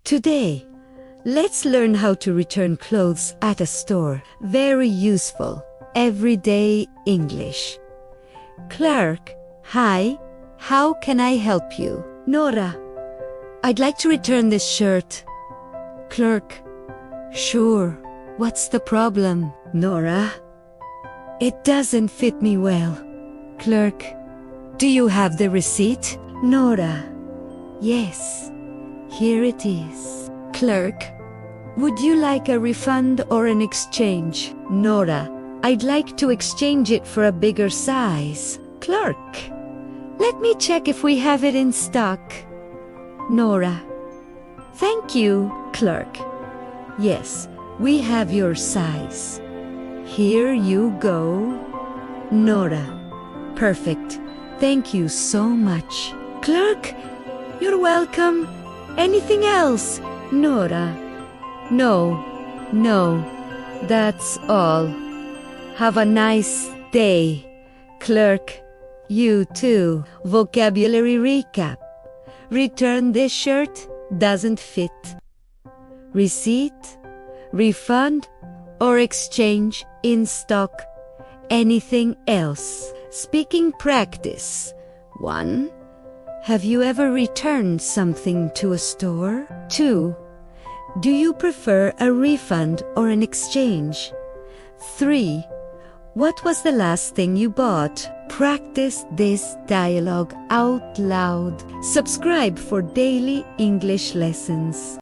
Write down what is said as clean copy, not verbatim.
Today, let's learn how to return clothes at a store. Very useful, everyday English. Clerk, hi, how can I help you? Nora, I'd like to return this shirt. Clerk, sure, what's the problem? Nora, it doesn't fit me well. Clerk, do you have the receipt? Nora, yes, here it is. Clerk, would you like a refund or an exchange? Nora, I'd like to exchange it for a bigger size. Clerk, let me check if we have it in stock. Nora, thank you. Clerk, yes, we have your size. Here you go. Nora, perfect. Thank you so much. Clerk, you're welcome. Anything else? Nora, no, that's all. Have a nice day. Clerk, you too. Vocabulary recap. Return this shirt, doesn't fit. Receipt, refund, or exchange in stock. Anything else? Speaking practice. 1. Have you ever returned something to a store? 2. Do you prefer a refund or an exchange? 3. What was the last thing you bought? Practice this dialogue out loud. Subscribe for daily English lessons.